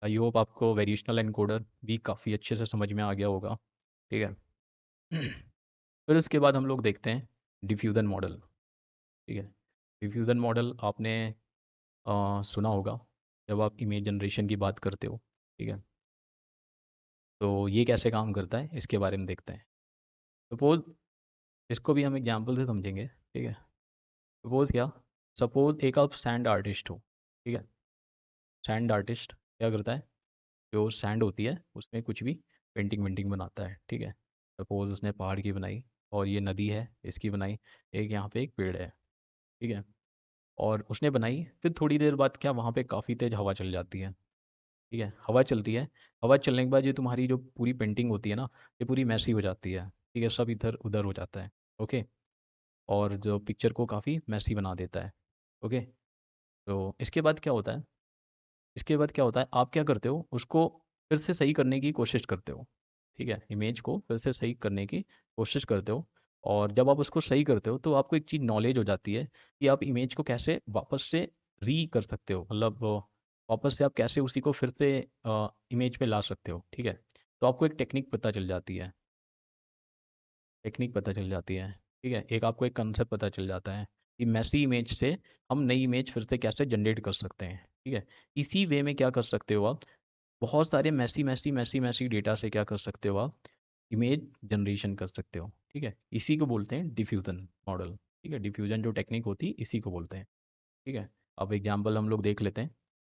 आई होप आपको वेरिएशनल एनकोडर भी काफ़ी अच्छे से समझ में आ गया होगा। ठीक है, फिर उसके बाद हम लोग देखते हैं डिफ्यूज़न मॉडल। ठीक है, डिफ्यूज़न मॉडल आपने सुना होगा जब आप इमेज जनरेशन की बात करते हो। ठीक है, तो ये कैसे काम करता है इसके बारे में देखते हैं। सपोज, इसको भी हम एग्जांपल से समझेंगे। ठीक है, सपोज क्या, सपोज एक आप सैंड आर्टिस्ट हो। ठीक है, सैंड आर्टिस्ट क्या करता है, जो सैंड होती है उसमें कुछ भी पेंटिंग वेंटिंग बनाता है। ठीक है, सपोज उसने पहाड़ की बनाई, और ये नदी है इसकी बनाई, एक यहाँ पे एक पेड़ है। ठीक है, और उसने बनाई, फिर थोड़ी देर बाद क्या वहाँ पे काफ़ी तेज़ हवा चल जाती है। ठीक है, हवा चलती है, हवा चलने के बाद ये तुम्हारी जो पूरी पेंटिंग होती है ना, ये पूरी मैसी हो जाती है। ठीक है, सब इधर उधर हो जाता है। ओके, और जो पिक्चर को काफ़ी मैसी बना देता है। ओके, तो इसके बाद क्या होता है, इसके बाद क्या होता है, आप क्या करते हो, उसको फिर से सही करने की कोशिश करते हो। ठीक है, इमेज को फिर से सही करने की कोशिश करते हो। और जब आप उसको सही करते हो तो आपको एक चीज़ नॉलेज हो जाती है कि आप इमेज को कैसे वापस से री कर सकते हो, मतलब वापस से आप कैसे उसी को फिर से इमेज पे ला सकते हो। ठीक है, तो आपको एक टेक्निक पता चल जाती है, टेक्निक पता चल जाती है। ठीक है, एक आपको एक कंसेप्ट पता चल जाता है कि मैसी इमेज से हम नई इमेज फिर से कैसे जनरेट कर सकते हैं। ठीक है, इसी वे में क्या कर सकते हो आप, बहुत सारे मैसी मैसी मैसी मैसी डेटा से क्या कर सकते हो आप, इमेज जनरेशन कर सकते हो। ठीक है, इसी को बोलते हैं डिफ्यूज़न मॉडल। ठीक है, डिफ्यूज़न जो टेक्निक होती है इसी को बोलते हैं। ठीक है, अब एग्जांपल हम लोग देख लेते हैं।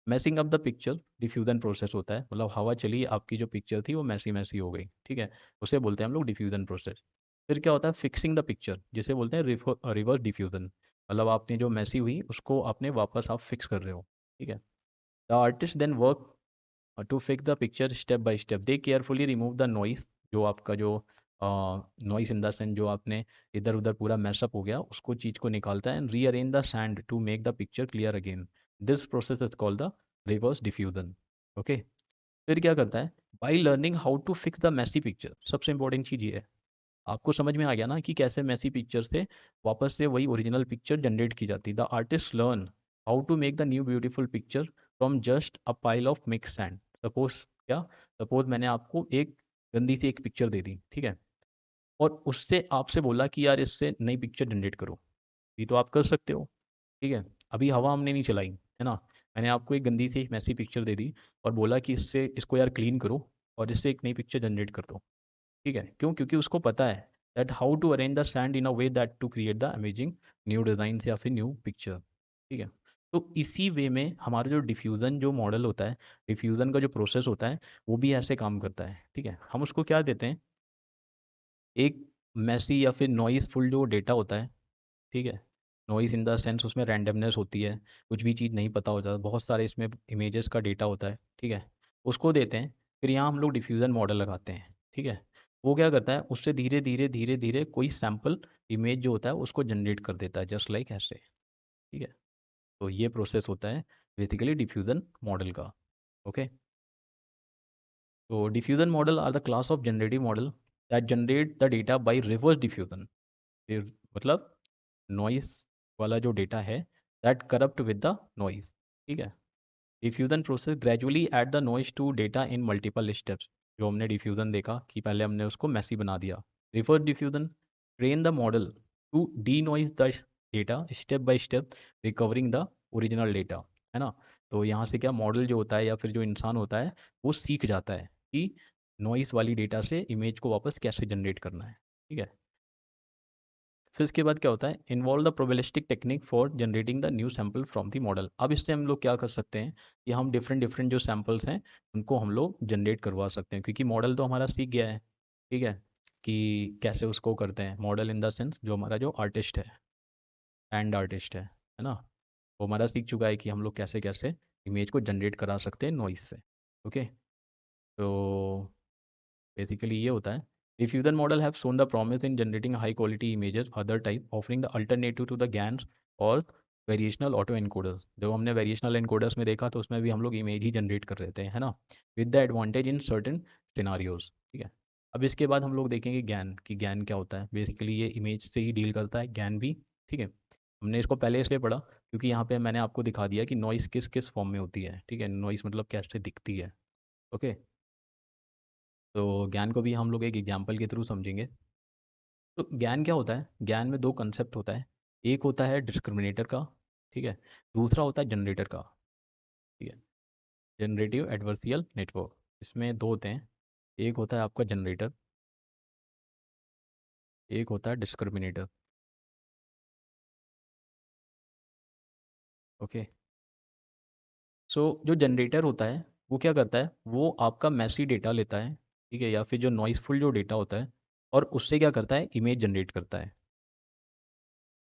मैसिंग up the picture diffusion process होता है, मतलब हवा चली, आपकी जो पिक्चर थी वो मैसी मैसी हो गई। ठीक है, उसे बोलते हैं हम लोग डिफ्यूज़न प्रोसेस। फिर क्या होता है, फिक्सिंग द पिक्चर, जिसे बोलते हैं रिवर्स डिफ्यूज़न, मतलब आपने जो मैसी हुई उसको आपने वापस आप फिक्स कर रहे हो। ठीक है, the artist then work to fix the picture step by step, they carefully remove the noise, जो आपका जो नॉइस इन द सेंस जो आपने इधर उधर पूरा मैशअप हो गया उसको, चीज़ को निकालता है, and rearrange the sand to make the picture clear again. This process is called the reverse diffusion. Okay, फिर क्या करता है, by learning how to fix the messy picture, सबसे इंपॉर्टेंट चीज़ ये है, आपको समझ में आ गया ना कि कैसे मैसी पिक्चर से वापस से वही ओरिजिनल पिक्चर जनरेट की जाती है। The artist learn how to make the new beautiful picture from just a pile of mix sand. Suppose क्या, सपोज मैंने आपको एक गंदी सी एक पिक्चर दे दी, ठीक है, और उससे आपसे बोला कि यार इससे नई पिक्चर जनरेट करो, ये तो आप कर सकते हो। ठीक है, अभी हवा हमने नहीं चलाई है ना, मैंने आपको एक गंदी सी एक मैसी पिक्चर दे दी और बोला कि इससे इसको यार क्लीन करो और इससे एक नई पिक्चर जनरेट कर दो। ठीक है, क्यों, क्योंकि उसको पता है that how to arrange the sand in a way that to create the amazing new design या फिर न्यू पिक्चर। ठीक है, तो इसी वे में हमारा जो डिफ्यूज़न जो मॉडल होता है, डिफ्यूज़न का जो प्रोसेस होता है, वो भी ऐसे काम करता है। ठीक है, हम उसको क्या देते हैं, एक मैसी या फिर नॉइस फुल जो डेटा होता है। ठीक है, नॉइस इन द सेंस उसमें रैंडमनेस होती है, कुछ भी चीज़ नहीं पता होता, बहुत सारे इसमें इमेजेस का डेटा होता है। ठीक है, उसको देते हैं, फिर यहाँ हम लोग डिफ्यूज़न मॉडल लगाते हैं। ठीक है, वो क्या करता है, उससे धीरे धीरे धीरे धीरे कोई सैम्पल इमेज जो होता है उसको जनरेट कर देता है, जस्ट लाइक ऐसे। ठीक है, तो ये प्रोसेस होता है बेसिकली डिफ्यूज़न मॉडल का। ओके, तो diffusion model are the class of generative model that generate the data by reverse diffusion. मतलब नॉइस वाला जो डेटा है, that corrupt with the noise. ठीक है, diffusion process gradually add the noise to data in multiple steps, जो हमने डिफ्यूजन देखा कि पहले हमने उसको मैसी बना दिया। Reverse diffusion train the model to denoise the data step by step, recovering the original data, है ना। तो यहाँ से क्या, मॉडल जो होता है या फिर जो इंसान होता है वो सीख जाता है कि नॉइस वाली डेटा से इमेज को वापस कैसे जनरेट करना है। ठीक है, फिर इसके बाद क्या होता है, involve the probabilistic technique for generating the new sample from the model. अब इससे हम लोग क्या कर सकते हैं कि हम डिफरेंट डिफरेंट जो सैम्पल्स हैं उनको हम लोग जनरेट करवा सकते हैं, क्योंकि मॉडल तो हमारा सीख गया है। ठीक है, कि कैसे उसको करते हैं, मॉडल इन द सेंस जो हमारा जो आर्टिस्ट है ना, वो हमारा सीख चुका है कि हम लोग कैसे कैसे इमेज को जनरेट करा सकते हैं नॉइस से। ओके, तो बेसिकली ये होता है, diffusion model have shown the promise in generating high quality images other type, offering the alternative to the GANs और वेरिएशनल ऑटो एनकोडर्स। जब हमने वेरिएशनल एनकोडर्स में देखा तो उसमें भी हम लोग इमेज ही जनरेट कर रहे थे, है ना, with the advantage in certain scenarios. ठीक है, अब इसके बाद हम लोग देखेंगे ज्ञान, कि ज्ञान क्या होता है। बेसिकली ये इमेज से ही डील करता है ज्ञान भी। ठीक है, हमने इसको पहले इसलिए पढ़ा क्योंकि यहाँ पे मैंने आपको दिखा दिया कि नॉइस किस किस फॉर्म में होती है। ठीक है, नॉइस मतलब कैसे दिखती है। ओके, तो ज्ञान को भी हम लोग एक एग्जाम्पल के थ्रू समझेंगे। तो ज्ञान क्या होता है, ज्ञान में दो कंसेप्ट होता है, एक होता है डिस्क्रिमिनेटर का, ठीक है, दूसरा होता है जनरेटर का। ठीक है, जनरेटिव एडवर्सियल नेटवर्क, इसमें दो होते हैं, एक होता है आपका जनरेटर, एक होता है डिस्क्रिमिनेटर। ओके, सो जो जनरेटर होता है वो क्या करता है, वो आपका मैसी डेटा लेता है, ठीक है, या फिर जो नॉइसफुल जो डेटा होता है, और उससे क्या करता है, इमेज जनरेट करता है।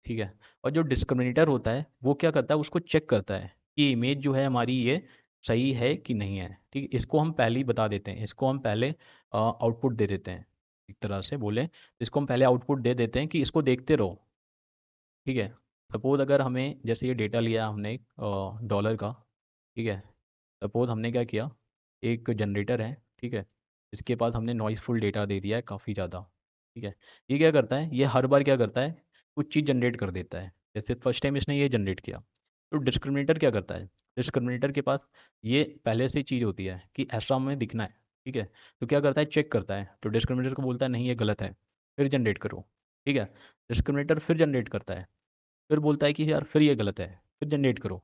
ठीक है, और जो डिस्क्रिमिनेटर होता है वो क्या करता है, उसको चेक करता है कि इमेज जो है हमारी ये सही है कि नहीं है। ठीक है, इसको हम पहले ही बता देते हैं, इसको हम पहले आउटपुट दे देते हैं, एक तरह से बोले तो इसको हम पहले आउटपुट दे देते हैं कि इसको देखते रहो, ठीक है। सपोज अगर हमें जैसे ये डेटा लिया हमने डॉलर का, ठीक है। सपोज हमने क्या किया, एक जनरेटर है, ठीक है। इसके पास हमने नॉइसफुल डेटा दे दिया है काफ़ी ज़्यादा, ठीक है। ये क्या करता है, ये हर बार क्या करता है, कुछ चीज़ जनरेट कर देता है। जैसे फर्स्ट टाइम इसने ये जनरेट किया, तो डिस्क्रिमिनेटर क्या करता है, डिस्क्रिमिनेटर के पास ये पहले से चीज़ होती है कि ऐसा हमें दिखना है, ठीक है। तो क्या करता है, चेक करता है, तो डिस्क्रिमिनेटर को बोलता है नहीं ये गलत है, फिर जनरेट करो, ठीक है। डिस्क्रिमिनेटर फिर जनरेट करता है, फिर बोलता है कि यार फिर ये गलत है, फिर जनरेट करो,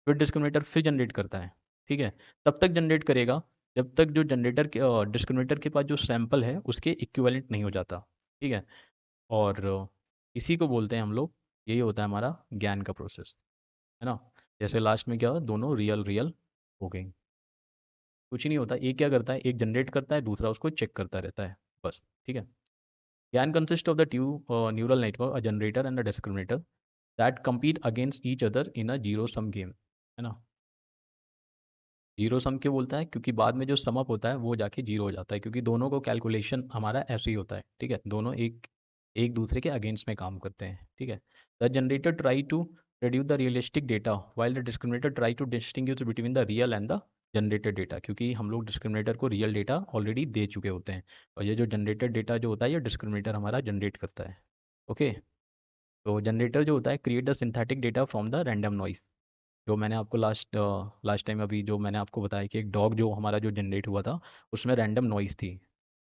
फिर डिस्क्रिमिनेटर फिर जनरेट करता है, ठीक है। तब तक जनरेट करेगा जब तक जो जनरेटर के डिस्क्रिमिनेटर के पास जो सैंपल है उसके इक्विवेलेंट नहीं हो जाता, ठीक है। और इसी को बोलते हैं हम लोग, यही होता है हमारा ज्ञान का प्रोसेस, है ना। जैसे लास्ट में क्या हुआ, दोनों रियल रियल हो गई। कुछ नहीं होता, एक क्या करता है, एक जनरेट करता है, दूसरा उसको चेक करता रहता है, बस, ठीक है। GAN consist of the two neural network, a generator and a discriminator that compete against each other in a zero sum game, है ना। जीरो सम क्यों बोलता है, क्योंकि बाद में जो सम अप होता है वो जाके जीरो हो जाता है, क्योंकि दोनों को कैलकुलेशन हमारा ऐसे ही होता है, ठीक है। दोनों एक एक दूसरे के अगेंस्ट में काम करते हैं, ठीक है। The generator try to produce the realistic data while the discriminator try to distinguish between the real and the generated data, क्योंकि हम लोग डिस्क्रिमिनेटर को रियल डेटा ऑलरेडी दे चुके होते हैं, और ये जो जनरेटेड डेटा जो होता है ये डिस्क्रिमिनेटर हमारा जनरेट करता है, ओके। तो जनरेटर जो होता है create the synthetic data from the random noise, जो मैंने आपको लास्ट टाइम अभी जो मैंने आपको बताया कि एक डॉग जो हमारा जो जनरेट हुआ था उसमें रैंडम नॉइस थी।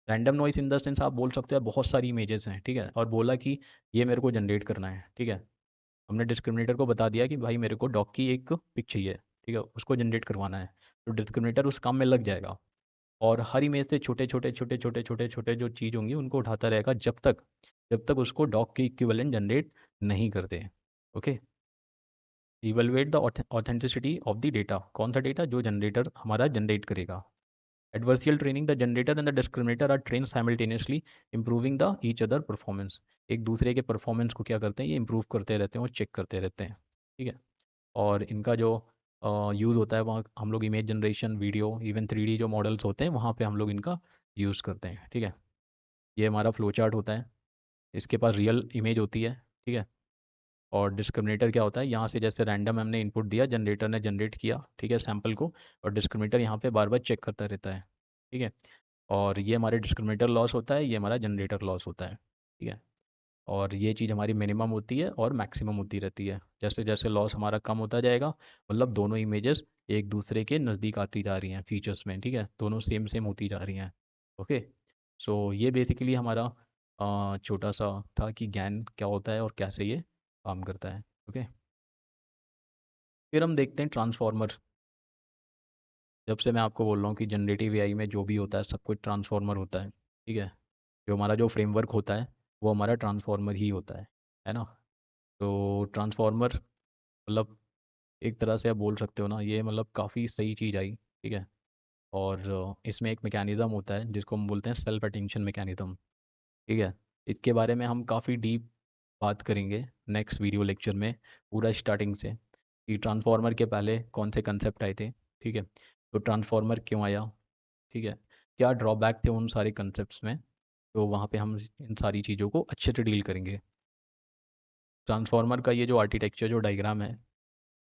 Random noise in the sense आप बोल सकते हैं बहुत सारी इमेजेस हैं, ठीक है, और बोला कि ये मेरे को जनरेट करना है, ठीक है। हमने डिस्क्रिमिनेटर को बता दिया कि भाई मेरे को डॉग की एक पिक चाहिए, ठीक है, उसको जनरेट करवाना है। तो डिस्क्रिमिनेटर उस काम में लग जाएगा, और हर इमेज से छोटे छोटे छोटे छोटे छोटे छोटे जो चीज़ होंगी उनको उठाता रहेगा जब तक उसको डॉग की इक्विवेलेंट जनरेट नहीं करते, okay. Evaluate the authenticity of the data, कौन सा डेटा, जो जनरेटर हमारा जनरेट करेगा। Adversarial training, the generator and the discriminator are train simultaneously improving the each other performance, एक दूसरे के परफॉर्मेंस को क्या करते हैं, ये इंप्रूव करते रहते हैं और चेक करते रहते हैं, ठीक है। और इनका जो यूज़ होता है वहाँ हम लोग image generation, video, even 3D जो मॉडल्स होते हैं वहाँ पे हम लोग इनका यूज़ करते हैं, ठीक है। ये हमारा फ्लो चार्ट होता है, इसके पास रियल इमेज होती है, ठीक है। और डिस्क्रिमिनेटर क्या होता है, यहाँ से जैसे रैंडम हमने इनपुट दिया, जनरेटर ने जनरेट किया, ठीक है, सैंपल को, और डिस्क्रिमिनेटर यहाँ पे बार बार चेक करता रहता है, ठीक है। और ये हमारे डिस्क्रिमिनेटर लॉस होता है, ये हमारा जनरेटर लॉस होता है, ठीक है। और ये चीज़ हमारी मिनिमम होती है और मैक्सिमम होती रहती है, जैसे जैसे लॉस हमारा कम होता जाएगा, मतलब दोनों इमेजेस एक दूसरे के नज़दीक आती जा रही हैं फीचर्स में, ठीक है, दोनों सेम सेम होती जा रही हैं, ओके। सो ये बेसिकली हमारा छोटा सा था कि ज्ञान क्या होता है और कैसे ये काम करता है, ओके। फिर हम देखते हैं ट्रांसफॉर्मर। जब से मैं आपको बोल रहा हूँ कि जनरेटिव एआई में जो भी होता है सब कुछ ट्रांसफॉर्मर होता है, ठीक है। जो हमारा जो फ्रेमवर्क होता है वो हमारा ट्रांसफॉर्मर ही होता है ना। तो ट्रांसफॉर्मर मतलब एक तरह से आप बोल सकते हो ना, ये मतलब काफ़ी सही चीज़ आई, ठीक है। और इसमें एक मैकेनिज़्म होता है जिसको हम बोलते हैं सेल्फ अटेंशन मैकेनिज़्म, ठीक है। इसके बारे में हम काफ़ी डीप बात करेंगे नेक्स्ट वीडियो लेक्चर में, पूरा स्टार्टिंग से, कि ट्रांसफार्मर के पहले कौन से कंसेप्ट आए थे, ठीक है। तो ट्रांसफार्मर क्यों आया, ठीक है, क्या ड्रॉबैक थे उन सारे कंसेप्ट्स में, तो वहाँ पे हम इन सारी चीज़ों को अच्छे से डील करेंगे। ट्रांसफार्मर का ये जो आर्किटेक्चर जो डायग्राम है,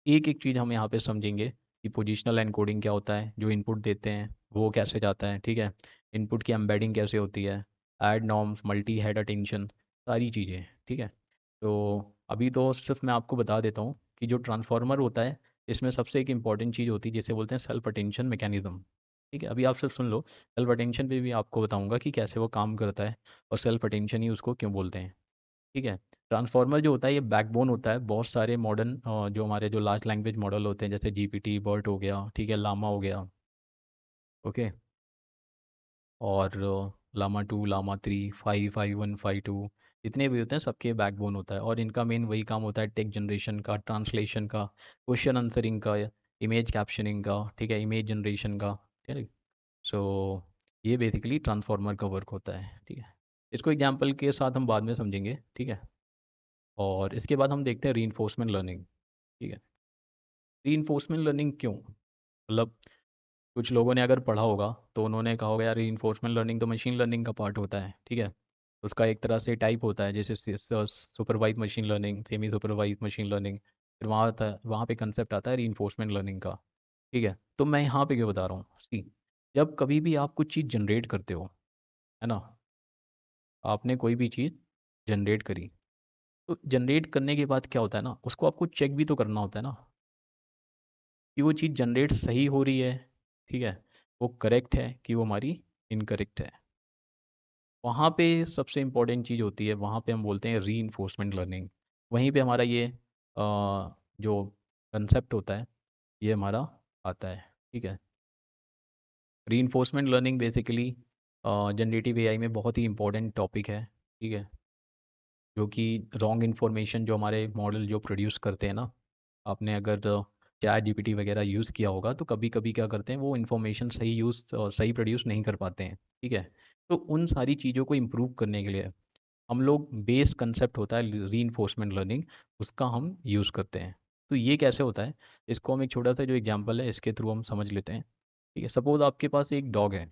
एक एक चीज़ हम यहाँ पे समझेंगे कि पोजिशनल एनकोडिंग क्या होता है, जो इनपुट देते हैं वो कैसे जाता है, ठीक है। इनपुट की एम्बेडिंग कैसे होती है, add norms, multi head attention, सारी चीज़ें, ठीक है। तो अभी तो सिर्फ मैं आपको बता देता हूँ कि जो ट्रांसफार्मर होता है इसमें सबसे एक इम्पॉर्टेंट चीज़ होती है जिसे बोलते हैं सेल्फ अटेंशन मैकेनिज्म, ठीक है। अभी आप सिर्फ सुन लो, सेल्फ अटेंशन पे भी आपको बताऊंगा कि कैसे वो काम करता है, और सेल्फ अटेंशन ही उसको क्यों बोलते हैं, ठीक है। ट्रांसफार्मर जो होता है ये बैकबोन होता है बहुत सारे मॉडर्न जो हमारे जो लार्ज लैंग्वेज मॉडल होते हैं, जैसे जीपीटी, बर्ट हो गया, ठीक है, लामा हो गया, ओके। और लामा 2, लामा 3, 5, 5.1, 5.2, जितने भी होते हैं सबके बैकबोन होता है, और इनका मेन वही काम होता है टेक्स्ट जनरेशन का, ट्रांसलेशन का, क्वेश्चन आंसरिंग का, इमेज कैप्शनिंग का, ठीक है, इमेज जनरेशन का, ठीक है। सो ये बेसिकली ट्रांसफार्मर का वर्क होता है, ठीक है। इसको एग्जांपल के साथ हम बाद में समझेंगे, ठीक है। और इसके बाद हम देखते हैं रीइंफोर्समेंट लर्निंग, ठीक है। रीइंफोर्समेंट लर्निंग क्यों, मतलब कुछ लोगों ने अगर पढ़ा होगा तो उन्होंने कहा होगा यार रीइंफोर्समेंट लर्निंग तो मशीन लर्निंग का पार्ट होता है, ठीक है। उसका एक तरह से टाइप होता है, जैसे supervise machine learning, semi supervise machine learning, फिर वहाँ आता है, वहाँ पे कंसेप्ट आता है रीइंफोर्समेंट लर्निंग का। ठीक है, तो मैं यहाँ पे क्यों बता रहा हूँ, सी, जब कभी भी आप कुछ चीज़ जनरेट करते हो, है ना, आपने कोई भी चीज़ जनरेट करी, तो जनरेट करने के बाद क्या होता है ना, उसको आपको चेक भी तो करना होता है ना कि वो चीज़ जनरेट सही हो रही है, ठीक है, वो करेक्ट है कि वो हमारी इनकरेक्ट है। वहाँ पे सबसे इम्पोर्टेंट चीज़ होती है, वहाँ पे हम बोलते हैं री इन्फोर्समेंट लर्निंग। वहीं पे हमारा ये जो कंसेप्ट होता है, ये हमारा आता है। ठीक है, री enforcement learning basically generative AI में बहुत ही इंपॉर्टेंट टॉपिक है। ठीक है, जो कि रॉन्ग इन्फॉर्मेशन जो हमारे मॉडल जो प्रोड्यूस करते हैं ना, आपने अगर चैट जीपीटी वगैरह यूज़ किया होगा तो कभी कभी क्या करते हैं, वो इन्फॉर्मेशन सही यूज़ सही प्रोड्यूस नहीं कर पाते हैं। ठीक है, तो उन सारी चीज़ों को इम्प्रूव करने के लिए हम लोग बेस कंसेप्ट होता है री इन्फोर्समेंट लर्निंग, उसका हम यूज़ करते हैं। तो ये कैसे होता है, इसको हम एक छोटा सा जो एग्जांपल है इसके थ्रू हम समझ लेते हैं। ठीक है, सपोज आपके पास एक डॉग है।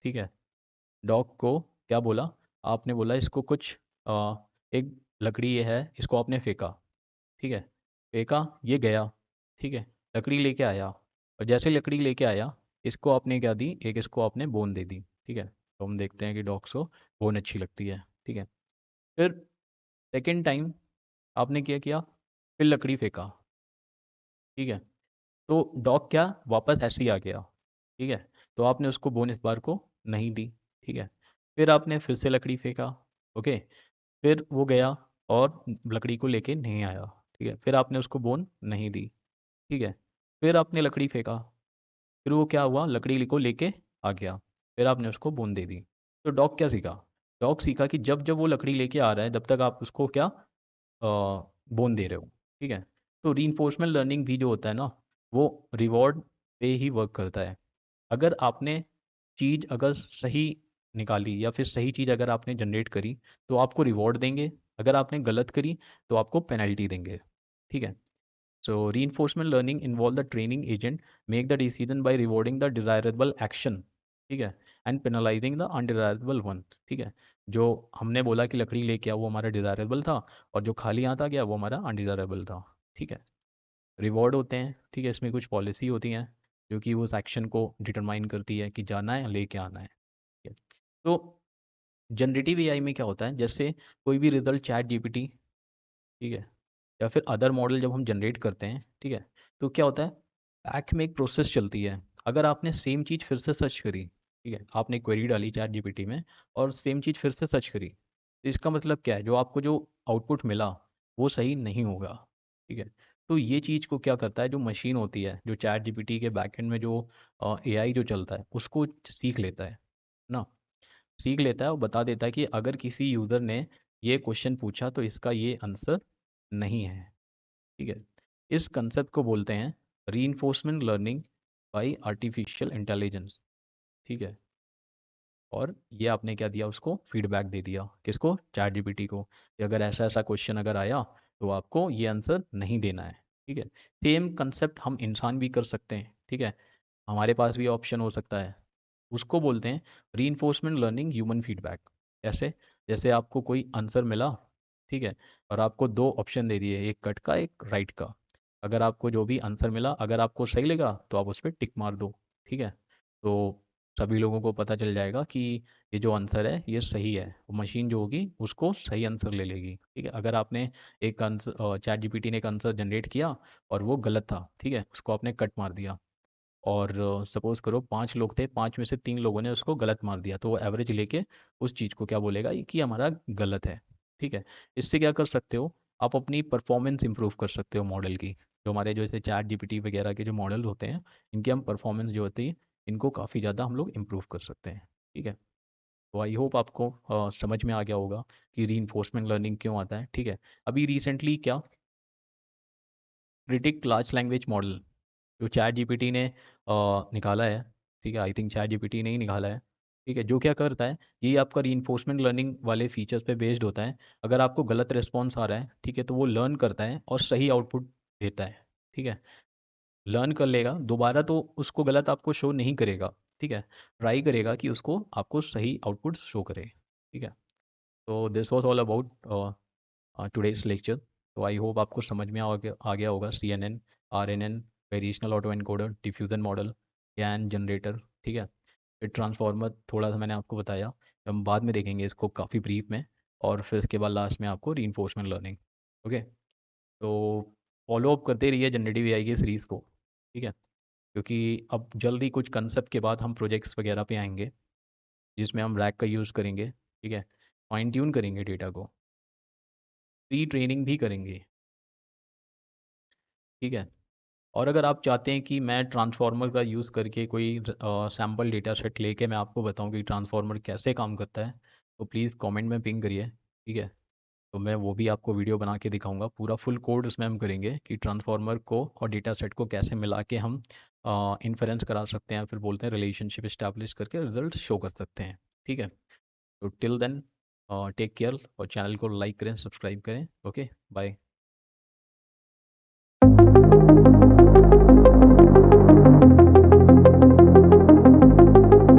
ठीक है, डॉग को क्या बोला, आपने बोला इसको कुछ एक लकड़ी ये है, इसको आपने फेंका। ठीक है, फेंका, ये गया। ठीक है, लकड़ी लेके आया, और जैसे लकड़ी लेके आया, इसको आपने क्या दी, एक इसको आपने बोन दे दी। ठीक है, तो हम देखते हैं कि डॉग्स को बोन अच्छी लगती है। ठीक है, फिर सेकेंड टाइम आपने क्या किया, फिर लकड़ी फेंका। ठीक है, तो डॉग क्या वापस ऐसे ही आ गया। ठीक है, तो आपने उसको बोन इस बार को नहीं दी। ठीक है, फिर आपने फिर से लकड़ी फेंका। ओके, फिर वो गया और लकड़ी को लेके नहीं आया। ठीक है, फिर आपने उसको बोन नहीं दी। ठीक है, फिर आपने लकड़ी फेंका, फिर वो क्या हुआ, लकड़ी को लेके आ गया, फिर आपने उसको बोन दे दी। तो डॉग क्या सीखा, डॉग सीखा कि जब जब वो लकड़ी लेके आ रहा है तब तक आप उसको क्या बोन दे रहे हो। ठीक है, तो रीइंफोर्समेंट लर्निंग भी जो होता है ना, वो रिवॉर्ड पे ही वर्क करता है। अगर आपने चीज़ अगर सही निकाली या फिर सही चीज़ अगर आपने जनरेट करी तो आपको रिवॉर्ड देंगे, अगर आपने गलत करी तो आपको पेनल्टी देंगे। ठीक है, so reinforcement learning involve the training agent make the decision by rewarding the desirable action, ठीक है, एंड पेनलाइजिंग द अनडिजायरेबल वन। ठीक है, जो हमने बोला कि लकड़ी लेके आओ वो हमारा डिजायरेबल था, और जो खाली आता गया वो हमारा अनडिजायरेबल था। ठीक है, रिवॉर्ड होते हैं। ठीक है, इसमें कुछ पॉलिसी होती हैं जो कि उस एक्शन को डिटरमाइन करती है कि जाना है लेके आना है। ठीक है, तो जनरेटिव एआई में क्या होता है, जैसे कोई भी रिजल्ट चैट जीपीटी, ठीक है, या फिर अदर मॉडल जब हम जनरेट करते हैं, ठीक है, तो क्या होता है, बैक में एक प्रोसेस चलती है। अगर आपने सेम चीज़ फिर से सर्च करी, ठीक है, आपने क्वेरी डाली चैट जीपीटी में और सेम चीज़ फिर से सर्च करी, तो इसका मतलब क्या है, जो आपको जो आउटपुट मिला वो सही नहीं होगा। ठीक है, तो ये चीज़ को क्या करता है, जो मशीन होती है, जो चैट जीपीटी के बैकएंड में जो एआई जो चलता है उसको सीख लेता है ना, सीख लेता है और बता देता है कि अगर किसी यूज़र ने ये क्वेश्चन पूछा तो इसका ये आंसर नहीं है। ठीक है, इस कंसेप्ट को बोलते हैं reinforcement learning by artificial intelligence. ठीक है, और ये आपने क्या दिया, उसको फीडबैक दे दिया, किसको, चैट जीपीटी को, कि अगर ऐसा ऐसा क्वेश्चन अगर आया तो आपको ये आंसर नहीं देना है। ठीक है, सेम कंसेप्ट हम इंसान भी कर सकते हैं। ठीक है, हमारे पास भी ऑप्शन हो सकता है, उसको बोलते हैं रीइंफोर्समेंट लर्निंग ह्यूमन फीडबैक। कैसे, जैसे आपको कोई आंसर मिला, ठीक है, और आपको दो ऑप्शन दे दिए, एक कट का एक राइट का, अगर आपको जो भी आंसर मिला अगर आपको सही लगा तो आप उस पर टिक मार दो। ठीक है, तो सभी लोगों को पता चल जाएगा कि ये जो आंसर है ये सही है, मशीन जो होगी उसको सही आंसर ले लेगी। ठीक है, अगर आपने एक आंसर, चैट जीपीटी ने एक आंसर जनरेट किया और वो गलत था, ठीक है, उसको आपने कट मार दिया, और सपोज करो 5 लोग थे, 5 में से 3 लोगों ने उसको गलत मार दिया, तो वो एवरेज लेके उस चीज़ को क्या बोलेगा, ये कि हमारा गलत है। ठीक है, इससे क्या कर सकते हो, आप अपनी परफॉर्मेंस इंप्रूव कर सकते हो मॉडल की। जो हमारे जो ऐसे चैट जीपीटी वगैरह के जो मॉडल होते हैं, इनकी हम परफॉर्मेंस जो होती है, इनको काफ़ी ज़्यादा हम लोग इम्प्रूव कर सकते हैं। ठीक है, तो आई होप आपको समझ में आ गया होगा कि री लर्निंग क्यों आता है। ठीक है, अभी रिसेंटली क्या, प्रिडिक्ट लार्ज लैंग्वेज मॉडल जो चैट जीपीटी ने निकाला है, ठीक है, आई थिंक चैट जीपीटी ने ही निकाला है। ठीक है, जो क्या करता है, ये आपका रीइंफोर्समेंट लर्निंग वाले फीचर्स पे बेस्ड होता है। अगर आपको गलत रिस्पॉन्स आ रहा है, ठीक है, तो वो लर्न करता है और सही आउटपुट देता है। ठीक है, लर्न कर लेगा, दोबारा तो उसको गलत आपको शो नहीं करेगा। ठीक है, ट्राई करेगा कि उसको आपको सही आउटपुट शो करे। ठीक है, तो this was all about today's lecture. तो आई होप आपको समझ में आ गया होगा CNN, RNN, variational auto encoder, diffusion model, GAN generator, ठीक है। फिर ट्रांसफार्मर थोड़ा सा मैंने आपको बताया, हम बाद में देखेंगे इसको काफ़ी ब्रीफ में। और फिर इसके बाद लास्ट में आपको रीइंफोर्समेंट लर्निंग। ओके, तो फॉलो अप करते रहिए जनरेटिव एआई की सीरीज़ को, ठीक है। क्योंकि अब जल्दी कुछ कंसेप्ट के बाद हम प्रोजेक्ट्स वगैरह पे आएंगे जिसमें हम रैक का यूज़ करेंगे, ठीक है। फाइन ट्यून करेंगे डेटा को, प्री ट्रेनिंग भी करेंगे, ठीक है। और अगर आप चाहते हैं कि मैं ट्रांसफार्मर का यूज़ करके कोई सैम्पल डेटा सेट लेके मैं आपको बताऊं कि ट्रांसफार्मर कैसे काम करता है, तो प्लीज़ कमेंट में पिंग करिए, ठीक है। तो मैं वो भी आपको वीडियो बना के दिखाऊंगा, पूरा फुल कोड उसमें हम करेंगे कि ट्रांसफार्मर को और डेटा सेट को कैसे मिला के हम इन्फेरेंस करा सकते हैं, फिर बोलते हैं रिलेशनशिप इस्टेब्लिश करके रिजल्ट शो कर सकते हैं, ठीक है। तो टिल देन टेक केयर, और चैनल को लाइक करें, सब्सक्राइब करें। Okay, bye.